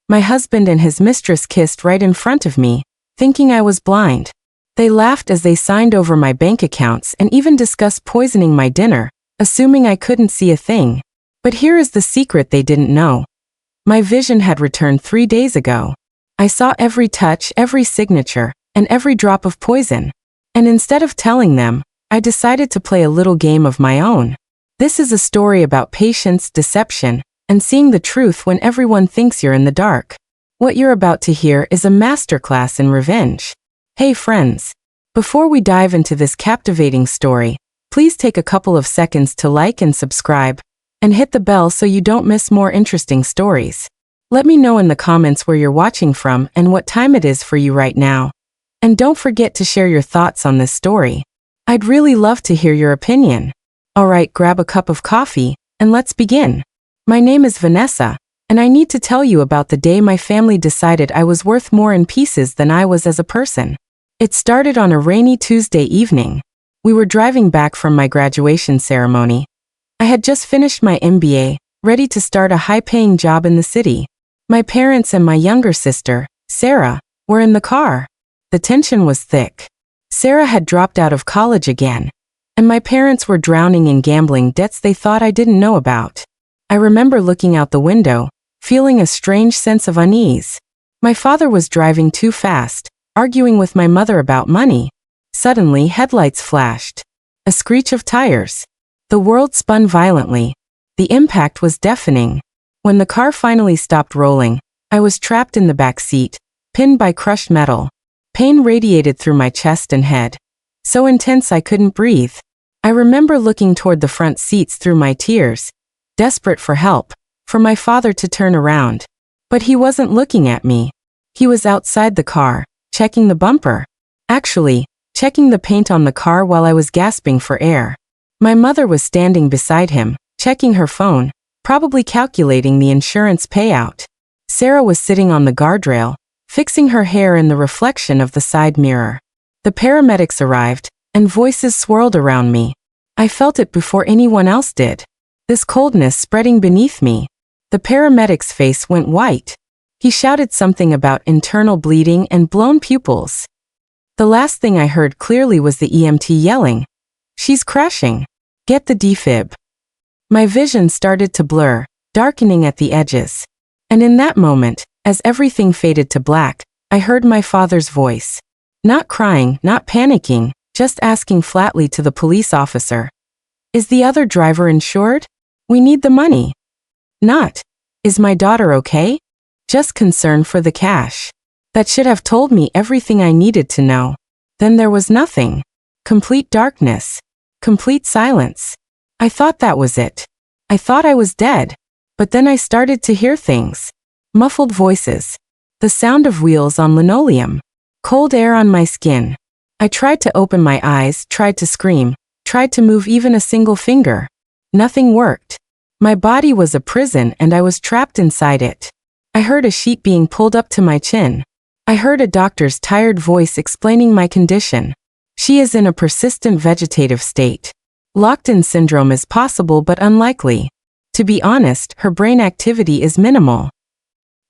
My husband and his mistress kissed right in front of me, thinking I was blind. They laughed as they signed over my bank accounts and even discussed poisoning my dinner, assuming I couldn't see a thing. But here is the secret they didn't know. My vision had returned 3 days ago. I saw every touch, every signature, and every drop of poison. And instead of telling them, I decided to play a little game of my own. This is a story about patience, deception, and seeing the truth when everyone thinks you're in the dark. What you're about to hear is a masterclass in revenge. Hey friends, before we dive into this captivating story, please take a couple of seconds to like and subscribe, and hit the bell so you don't miss more interesting stories. Let me know in the comments where you're watching from and what time it is for you right now. And don't forget to share your thoughts on this story. I'd really love to hear your opinion. Alright, grab a cup of coffee, and let's begin. My name is Vanessa, and I need to tell you about the day my family decided I was worth more in pieces than I was as a person. It started on a rainy Tuesday evening. We were driving back from my graduation ceremony. I had just finished my MBA, ready to start a high-paying job in the city. My parents and my younger sister, Sarah, were in the car. The tension was thick. Sarah had dropped out of college again, and my parents were drowning in gambling debts they thought I didn't know about. I remember looking out the window, feeling a strange sense of unease. My father was driving too fast, arguing with my mother about money. Suddenly, headlights flashed. A screech of tires. The world spun violently. The impact was deafening. When the car finally stopped rolling, I was trapped in the back seat, pinned by crushed metal. Pain radiated through my chest and head, so intense I couldn't breathe. I remember looking toward the front seats through my tears, desperate for help, for my father to turn around. But he wasn't looking at me. He was outside the car, checking the bumper. Actually, checking the paint on the car while I was gasping for air. My mother was standing beside him, checking her phone, probably calculating the insurance payout. Sarah was sitting on the guardrail, fixing her hair in the reflection of the side mirror. The paramedics arrived, and voices swirled around me. I felt it before anyone else did. This coldness spreading beneath me. The paramedic's face went white. He shouted something about internal bleeding and blown pupils. The last thing I heard clearly was the EMT yelling, "She's crashing. Get the defib." My vision started to blur, darkening at the edges. And in that moment, as everything faded to black, I heard my father's voice. Not crying, not panicking, just asking flatly to the police officer, "Is the other driver insured? We need the money." Not, "Is my daughter okay?" Just concern for the cash. That should have told me everything I needed to know. Then there was nothing. Complete darkness. Complete silence. I thought that was it. I thought I was dead. But then I started to hear things. Muffled voices. The sound of wheels on linoleum. Cold air on my skin. I tried to open my eyes, tried to scream, tried to move even a single finger. Nothing worked. My body was a prison and I was trapped inside it. I heard a sheet being pulled up to my chin. I heard a doctor's tired voice explaining my condition. She is in a persistent vegetative state. Locked-in syndrome is possible but unlikely. To be honest, her brain activity is minimal.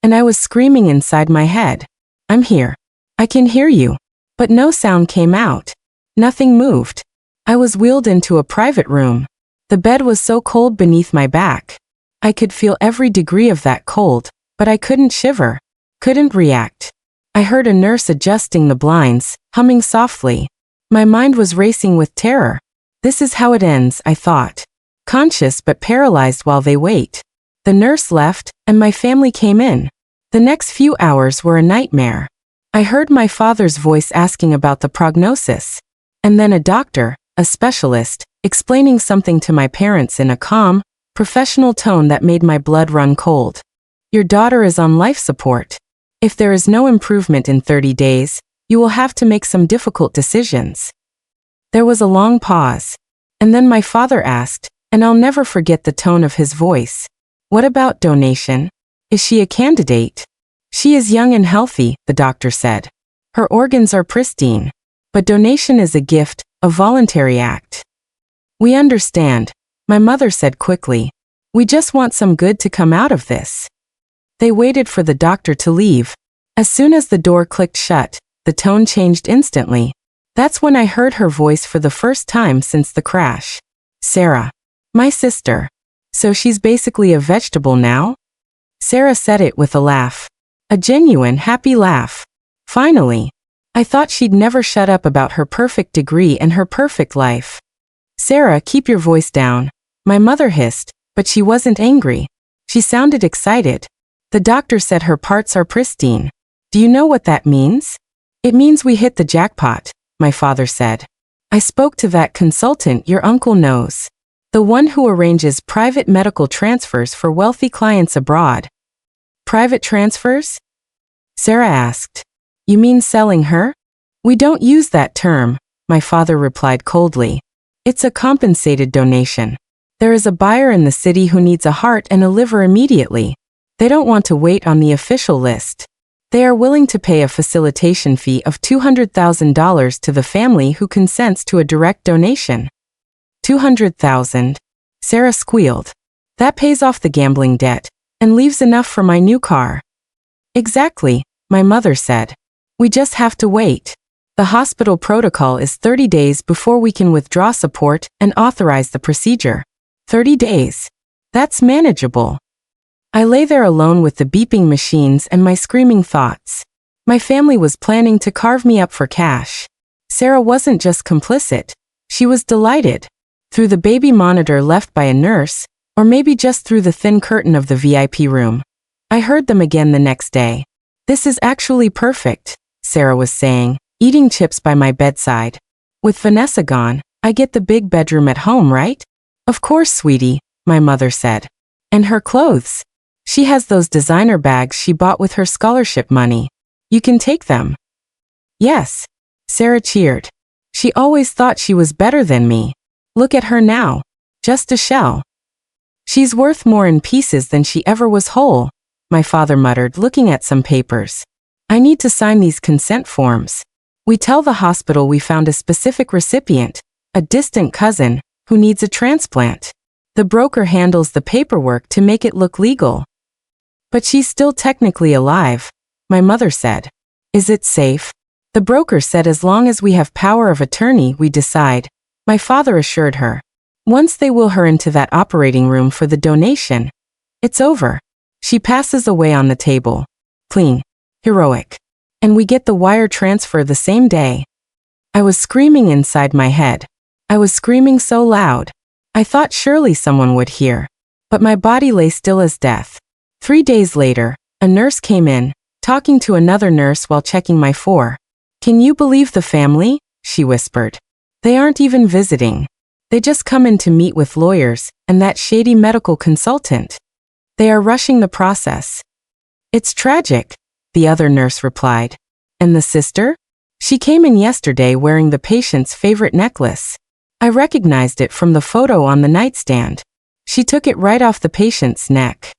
And I was screaming inside my head. "I'm here. I can hear you." But no sound came out. Nothing moved. I was wheeled into a private room. The bed was so cold beneath my back. I could feel every degree of that cold, but I couldn't shiver, couldn't react. I heard a nurse adjusting the blinds, humming softly. My mind was racing with terror. This is how it ends, I thought. Conscious but paralyzed while they wait. The nurse left, and my family came in. The next few hours were a nightmare. I heard my father's voice asking about the prognosis. And then a doctor, a specialist, explaining something to my parents in a calm, professional tone that made my blood run cold. "Your daughter is on life support. If there is no improvement in 30 days, you will have to make some difficult decisions." There was a long pause. And then my father asked, and I'll never forget the tone of his voice, "What about donation? Is she a candidate?" "She is young and healthy," the doctor said. "Her organs are pristine. But donation is a gift, a voluntary act." "We understand," my mother said quickly. "We just want some good to come out of this." They waited for the doctor to leave. As soon as the door clicked shut, the tone changed instantly. That's when I heard her voice for the first time since the crash. Sarah. My sister. So she's basically a vegetable now? Sarah said it with a laugh. A genuine, happy laugh. Finally. I thought she'd never shut up about her perfect degree and her perfect life. Sarah, keep your voice down. My mother hissed, but she wasn't angry. She sounded excited. The doctor said her parts are pristine. Do you know what that means? It means we hit the jackpot, my father said. I spoke to that consultant your uncle knows. The one who arranges private medical transfers for wealthy clients abroad. Private transfers? Sarah asked. You mean selling her? We don't use that term, my father replied coldly. It's a compensated donation. There is a buyer in the city who needs a heart and a liver immediately. They don't want to wait on the official list. They are willing to pay a facilitation fee of $200,000 to the family who consents to a direct donation. $200,000. Sarah squealed. That pays off the gambling debt and leaves enough for my new car. Exactly, my mother said. We just have to wait. The hospital protocol is 30 days before we can withdraw support and authorize the procedure. 30 days. That's manageable. I lay there alone with the beeping machines and my screaming thoughts. My family was planning to carve me up for cash. Sarah wasn't just complicit. She was delighted. Through the baby monitor left by a nurse, or maybe just through the thin curtain of the VIP room. I heard them again the next day. This is actually perfect, Sarah was saying, eating chips by my bedside. With Vanessa gone, I get the big bedroom at home, right? Of course, sweetie, my mother said. And her clothes. She has those designer bags she bought with her scholarship money. You can take them. Yes. Sarah cheered. She always thought she was better than me. Look at her now. Just a shell. She's worth more in pieces than she ever was whole, my father muttered, looking at some papers. I need to sign these consent forms. We tell the hospital we found a specific recipient, a distant cousin, who needs a transplant. The broker handles the paperwork to make it look legal. But she's still technically alive, my mother said. Is it safe? The broker said as long as we have power of attorney we decide, my father assured her. Once they will her into that operating room for the donation, it's over. She passes away on the table. Clean. Heroic. And we get the wire transfer the same day. I was screaming inside my head. I was screaming so loud. I thought surely someone would hear. But my body lay still as death. 3 days later, a nurse came in, talking to another nurse while checking my IV. Can you believe the family? She whispered. They aren't even visiting. They just come in to meet with lawyers and that shady medical consultant. They are rushing the process. It's tragic, the other nurse replied. And the sister? She came in yesterday wearing the patient's favorite necklace. I recognized it from the photo on the nightstand. She took it right off the patient's neck.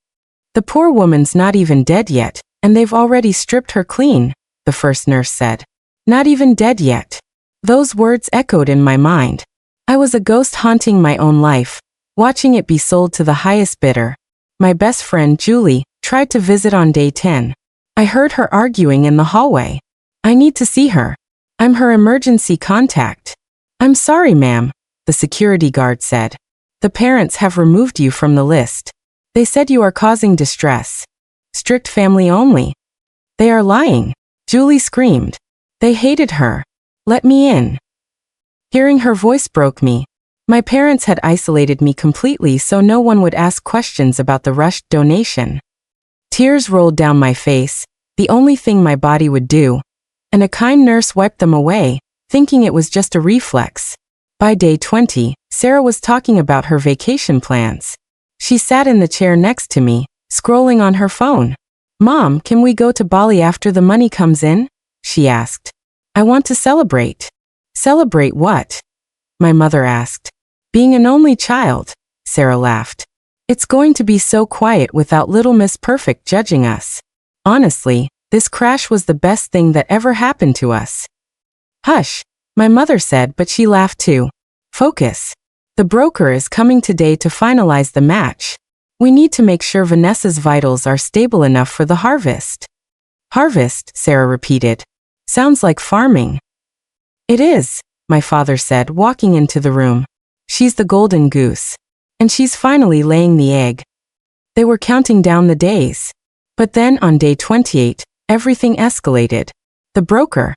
The poor woman's not even dead yet, and they've already stripped her clean, the first nurse said. Not even dead yet. Those words echoed in my mind. I was a ghost haunting my own life, watching it be sold to the highest bidder. My best friend, Julie, tried to visit on day 10. I heard her arguing in the hallway. I need to see her. I'm her emergency contact. I'm sorry, ma'am, the security guard said. The parents have removed you from the list. They said you are causing distress. Strict family only. They are lying. Julie screamed. They hated her. Let me in. Hearing her voice broke me. My parents had isolated me completely so no one would ask questions about the rushed donation. Tears rolled down my face, the only thing my body would do, and a kind nurse wiped them away, thinking it was just a reflex. By day 20, Sarah was talking about her vacation plans. She sat in the chair next to me, scrolling on her phone. Mom, can we go to Bali after the money comes in? She asked. I want to celebrate. Celebrate what? My mother asked. Being an only child, Sarah laughed. It's going to be so quiet without little Miss Perfect judging us. Honestly, this crash was the best thing that ever happened to us. Hush, my mother said, but she laughed too. Focus. The broker is coming today to finalize the match. We need to make sure Vanessa's vitals are stable enough for the harvest. Harvest, Sarah repeated. Sounds like farming. It is, my father said, walking into the room. She's the golden goose. And she's finally laying the egg. They were counting down the days. But then on day 28, everything escalated. The broker,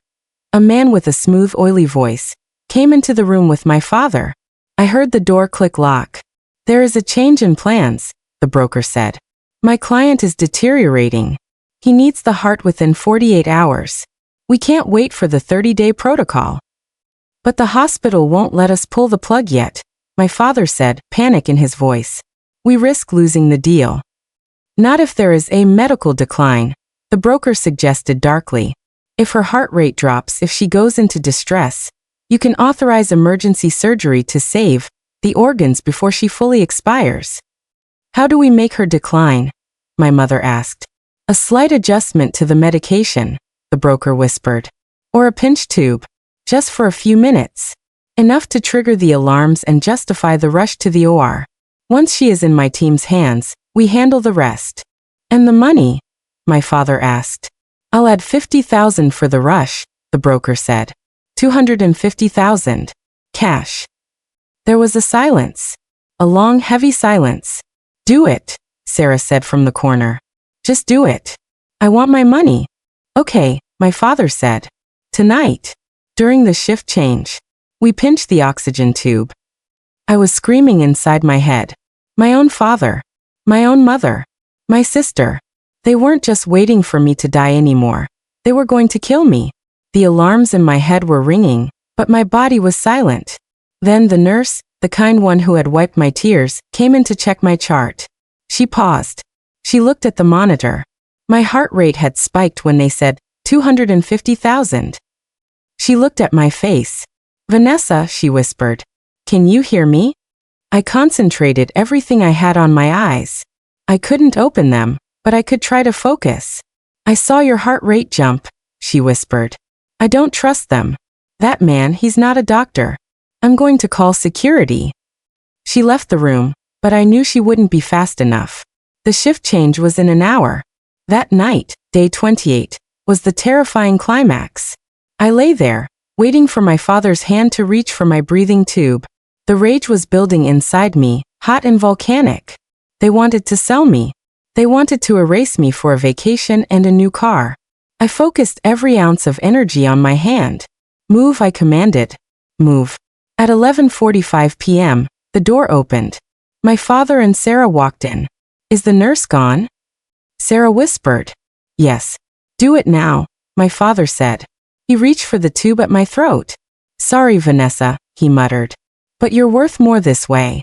a man with a smooth, oily voice, came into the room with my father. I heard the door click lock. There is a change in plans, the broker said. My client is deteriorating. He needs the heart within 48 hours. We can't wait for the 30-day protocol. But the hospital won't let us pull the plug yet, my father said, panic in his voice. We risk losing the deal. Not if there is a medical decline, the broker suggested darkly. If her heart rate drops, if she goes into distress, you can authorize emergency surgery to save the organs before she fully expires. How do we make her decline? My mother asked. A slight adjustment to the medication, the broker whispered. Or a pinch tube. Just for a few minutes. Enough to trigger the alarms and justify the rush to the OR. Once she is in my team's hands, we handle the rest. And the money? My father asked. I'll add 50,000 for the rush, the broker said. 250,000. Cash. There was a silence. A long, heavy silence. Do it, Sarah said from the corner. Just do it. I want my money. Okay, my father said. Tonight. During the shift change. We pinched the oxygen tube. I was screaming inside my head. My own father. My own mother. My sister. They weren't just waiting for me to die anymore. They were going to kill me. The alarms in my head were ringing, but my body was silent. Then the nurse, the kind one who had wiped my tears, came in to check my chart. She paused. She looked at the monitor. My heart rate had spiked when they said 250,000. She looked at my face. Vanessa, she whispered. Can you hear me? I concentrated everything I had on my eyes. I couldn't open them, but I could try to focus. I saw your heart rate jump, she whispered. I don't trust them. That man, he's not a doctor. I'm going to call security. She left the room, but I knew she wouldn't be fast enough. The shift change was in an hour. That night, day 28, was the terrifying climax. I lay there, waiting for my father's hand to reach for my breathing tube. The rage was building inside me, hot and volcanic. They wanted to sell me. They wanted to erase me for a vacation and a new car. I focused every ounce of energy on my hand. Move, I commanded. Move. At 11:45 p.m., the door opened. My father and Sarah walked in. Is the nurse gone? Sarah whispered. Yes. Do it now, my father said. He reached for the tube at my throat. Sorry, Vanessa, he muttered. But you're worth more this way.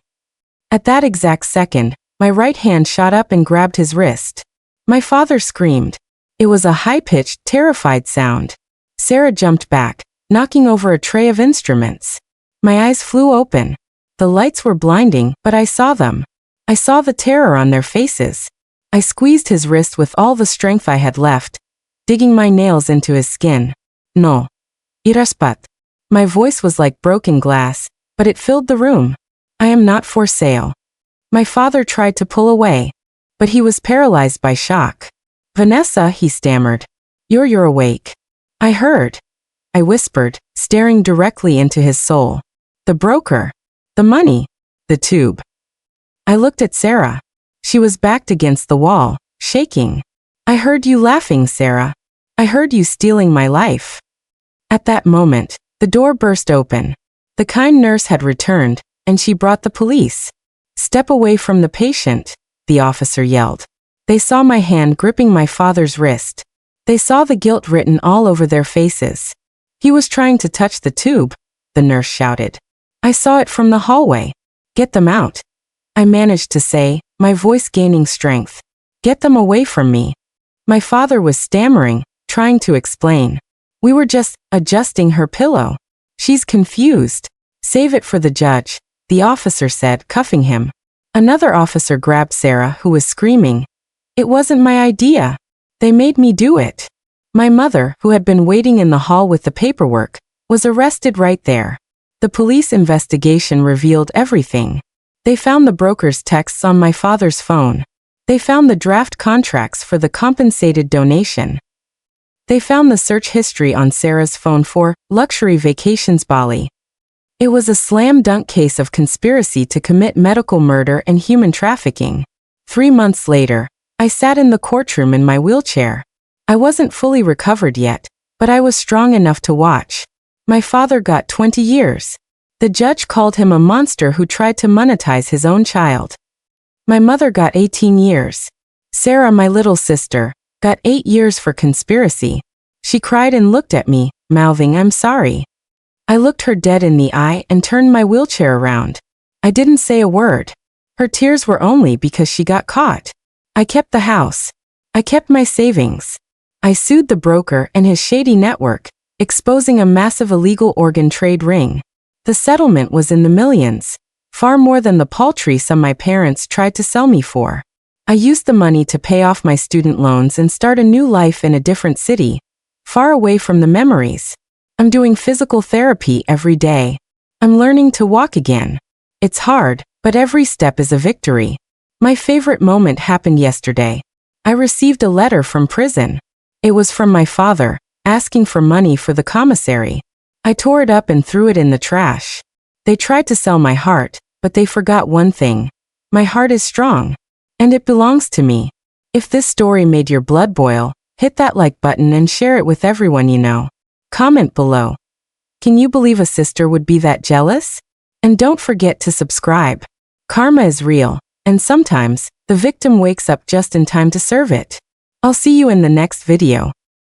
At that exact second, my right hand shot up and grabbed his wrist. My father screamed. It was a high-pitched, terrified sound. Sarah jumped back, knocking over a tray of instruments. My eyes flew open. The lights were blinding, but I saw them. I saw the terror on their faces. I squeezed his wrist with all the strength I had left, digging my nails into his skin. No. Iraspat. My voice was like broken glass, but it filled the room. I am not for sale. My father tried to pull away, but he was paralyzed by shock. Vanessa, he stammered. You're awake. I heard. I whispered, staring directly into his soul. The broker. The money. The tube. I looked at Sarah. She was backed against the wall, shaking. I heard you laughing, Sarah. I heard you stealing my life. At that moment, the door burst open. The kind nurse had returned, and she brought the police. Step away from the patient, the officer yelled. They saw my hand gripping my father's wrist. They saw the guilt written all over their faces. He was trying to touch the tube, the nurse shouted. I saw it from the hallway. Get them out. I managed to say, my voice gaining strength. Get them away from me. My father was stammering, trying to explain. We were just adjusting her pillow. She's confused. Save it for the judge, the officer said, cuffing him. Another officer grabbed Sarah, who was screaming. It wasn't my idea. They made me do it. My mother, who had been waiting in the hall with the paperwork, was arrested right there. The police investigation revealed everything. They found the broker's texts on my father's phone. They found the draft contracts for the compensated donation. They found the search history on Sarah's phone for luxury vacations Bali. It was a slam dunk case of conspiracy to commit medical murder and human trafficking. 3 months later, I sat in the courtroom in my wheelchair. I wasn't fully recovered yet, but I was strong enough to watch. My father got 20 years. The judge called him a monster who tried to monetize his own child. My mother got 18 years. Sarah, my little sister, got 8 years for conspiracy. She cried and looked at me, mouthing, "I'm sorry." I looked her dead in the eye and turned my wheelchair around. I didn't say a word. Her tears were only because she got caught. I kept the house. I kept my savings. I sued the broker and his shady network, exposing a massive illegal organ trade ring. The settlement was in the millions, far more than the paltry sum my parents tried to sell me for. I used the money to pay off my student loans and start a new life in a different city, far away from the memories. I'm doing physical therapy every day. I'm learning to walk again. It's hard, but every step is a victory. My favorite moment happened yesterday. I received a letter from prison. It was from my father, asking for money for the commissary. I tore it up and threw it in the trash. They tried to sell my heart, but they forgot one thing. My heart is strong, and it belongs to me. If this story made your blood boil, hit that like button and share it with everyone you know. Comment below. Can you believe a sister would be that jealous? And don't forget to subscribe. Karma is real, and sometimes, the victim wakes up just in time to serve it. I'll see you in the next video.